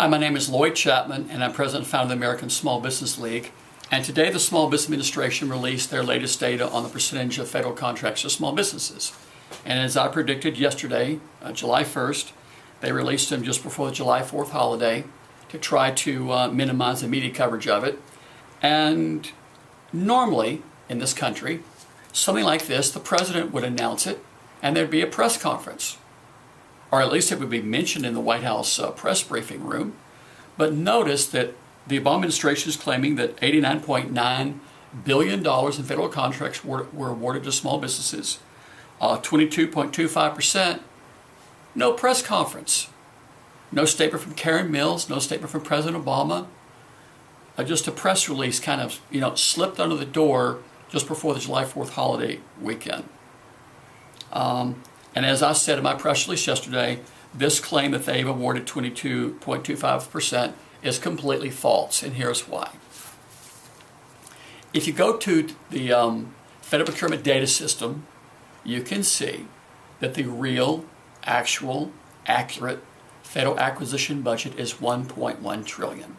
Hi, my name is Lloyd Chapman, and I'm President and Founder of the American Small Business League. And today the Small Business Administration released their latest data on the percentage of federal contracts to small businesses. And as I predicted yesterday, July 1st, they released them just before the July 4th holiday to try to minimize the media coverage of it. And normally in this country, something like this, the president would announce it and there'd be a press conference. Or at least it would be mentioned in the White House press briefing room. But notice that the Obama administration is claiming that $89.9 billion in federal contracts were awarded to small businesses, 22.25%. No press conference, no statement from Karen Mills, no statement from President Obama. Just a press release kind of, slipped under the door just before the July 4th holiday weekend. And as I said in my press release yesterday, this claim that they've awarded 22.25% is completely false, and here's why. If you go to the Federal Procurement Data System, you can see that the real, actual, accurate federal acquisition budget is $1.1 trillion.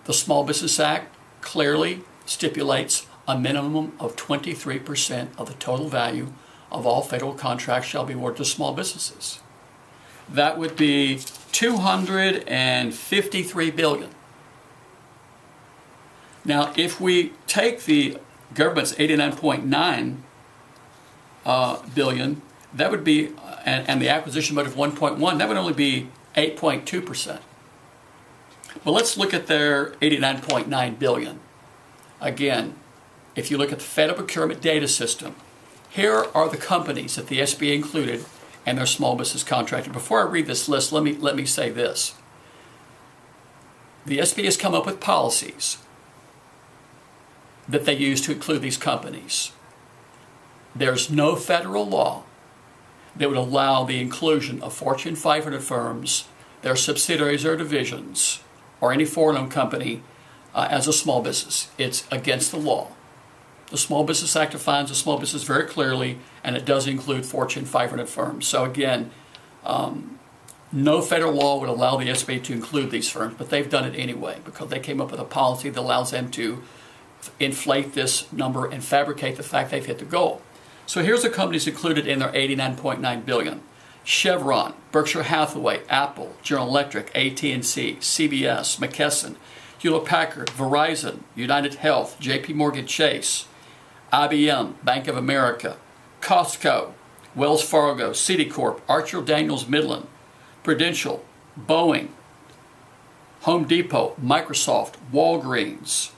The Small Business Act clearly stipulates a minimum of 23% of the total value of all federal contracts shall be awarded to small businesses. That would be $253 billion. Now, if we take the government's $89.9 billion, that would be, and the acquisition budget of 1.1, that would only be 8.2%. But let's look at their $89.9 billion. Again, if you look at the Federal Procurement Data System, here are the companies that the SBA included and their small business contractor. Before I read this list, let me say this. The SBA has come up with policies that they use to include these companies. There's no federal law that would allow the inclusion of Fortune 500 firms, their subsidiaries or divisions, or any foreign-owned company as a small business. It's against the law. The Small Business Act defines a small business very clearly, and it does include Fortune 500 firms. So again, no federal law would allow the SBA to include these firms, but they've done it anyway because they came up with a policy that allows them to inflate this number and fabricate the fact they've hit the goal. So here's the companies included in their $89.9 billion. Chevron, Berkshire Hathaway, Apple, General Electric, AT&T, CBS, McKesson, Hewlett-Packard, Verizon, United Health, JP Morgan Chase, IBM, Bank of America, Costco, Wells Fargo, Citicorp, Archer Daniels Midland, Prudential, Boeing, Home Depot, Microsoft, Walgreens,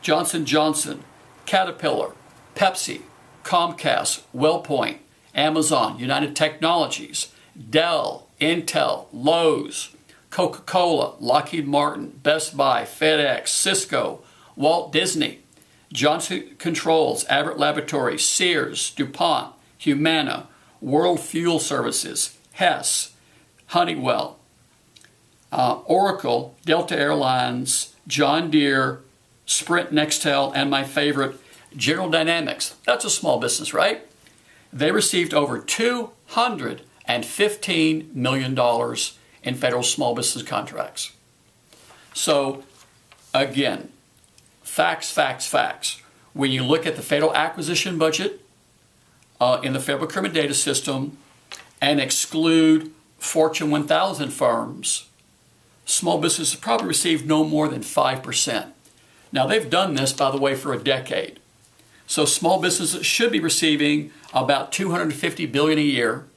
Johnson Johnson, Caterpillar, Pepsi, Comcast, WellPoint, Amazon, United Technologies, Dell, Intel, Lowe's, Coca-Cola, Lockheed Martin, Best Buy, FedEx, Cisco, Walt Disney, Johnson Controls, Abbott Laboratories, Sears, DuPont, Humana, World Fuel Services, Hess, Honeywell, Oracle, Delta Airlines, John Deere, Sprint, Nextel, and my favorite, General Dynamics. That's a small business, right? They received over $215 million in federal small business contracts. So, again, facts, facts, facts. When you look at the federal acquisition budget in the Federal Procurement Data System and exclude Fortune 1000 firms, small businesses probably received no more than 5%. Now, they've done this, by the way, for a decade. So small businesses should be receiving about $250 billion a year.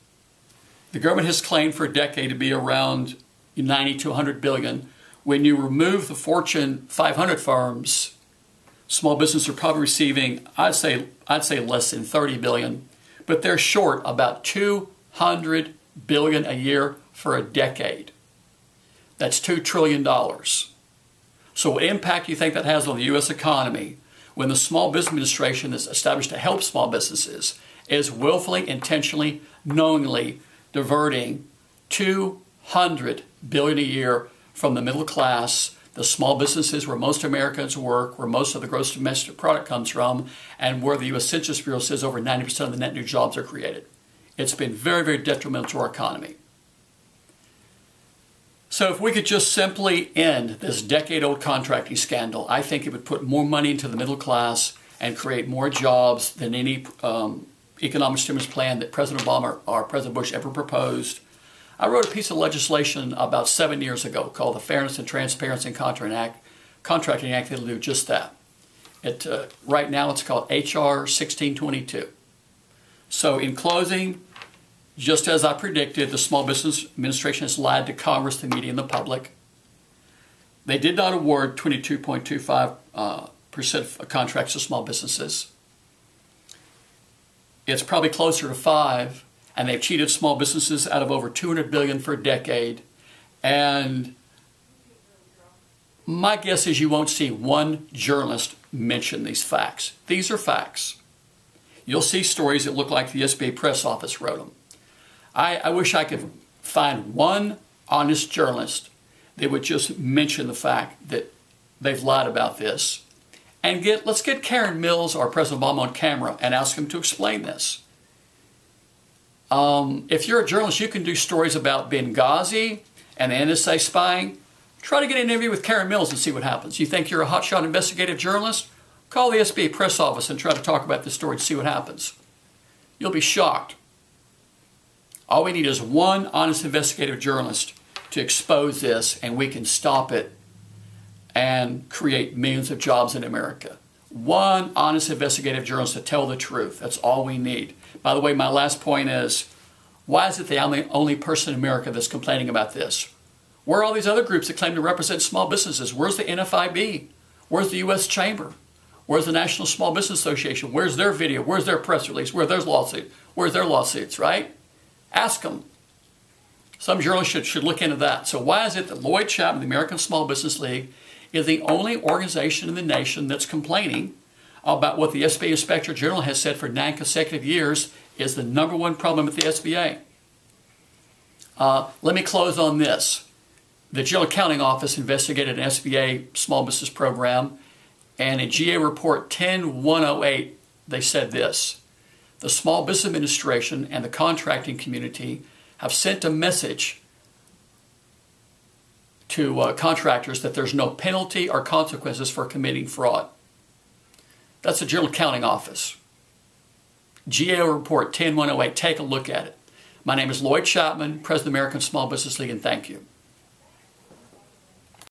The government has claimed for a decade to be around $90 to $100 billion. When you remove the Fortune 500 firms, small businesses are probably receiving, I'd say less than $30 billion, but they're short about $200 billion a year for a decade. That's $2 trillion. So what impact do you think that has on the U.S. economy when the Small Business Administration is established to help small businesses is willfully, intentionally, knowingly diverting $200 billion a year from the middle class, the small businesses where most Americans work, where most of the gross domestic product comes from, and where the U.S. Census Bureau says over 90% of the net new jobs are created. It's been very, very detrimental to our economy. So So if we could just simply end this decade-old contracting scandal, I think it would put more money into the middle class and create more jobs than any economic stimulus plan that President Obama or President Bush ever proposed. I wrote a piece of legislation about 7 years ago called the Fairness and Transparency in Contracting Act that'll do just that. Right now it's called HR 1622. So in closing, just as I predicted, the Small Business Administration has lied to Congress, the media, and the public. They did not award 22.25% of contracts to small businesses. It's probably closer to 5%, and they've cheated small businesses out of over $200 billion for a decade. And my guess is you won't see one journalist mention these facts. These are facts. You'll see stories that look like the SBA press office wrote them. I wish I could find one honest journalist that would just mention the fact that they've lied about this. And let's get Karen Mills or President Obama on camera and ask him to explain this. If you're a journalist, you can do stories about Benghazi and the NSA spying. Try to get an interview with Karen Mills and see what happens. You think you're a hotshot investigative journalist? Call the SBA press office and try to talk about this story and see what happens. You'll be shocked. All we need is one honest investigative journalist to expose this, and we can stop it and create millions of jobs in America. One honest investigative journalist to tell the truth. That's all we need. By the way, my last point is, why is it the only person in America that's complaining about this? Where are all these other groups that claim to represent small businesses? Where's the NFIB? Where's the U.S. Chamber? Where's the National Small Business Association? Where's their video? Where's their press release? Where's their lawsuits, right? Ask them. Some journalists should look into that. So why is it that Lloyd Chapman, the American Small Business League, is the only organization in the nation that's complaining about what the SBA Inspector General has said for 9 consecutive years is the #1 problem with the SBA? Let me close on this. The General Accounting Office investigated an SBA small business program, and in GA Report 10108, they said this: the Small Business Administration and the contracting community have sent a message to contractors that there's no penalty or consequences for committing fraud. That's the General Accounting Office. GAO Report 10108, take a look at it. My name is Lloyd Chapman, President of the American Small Business League, and thank you.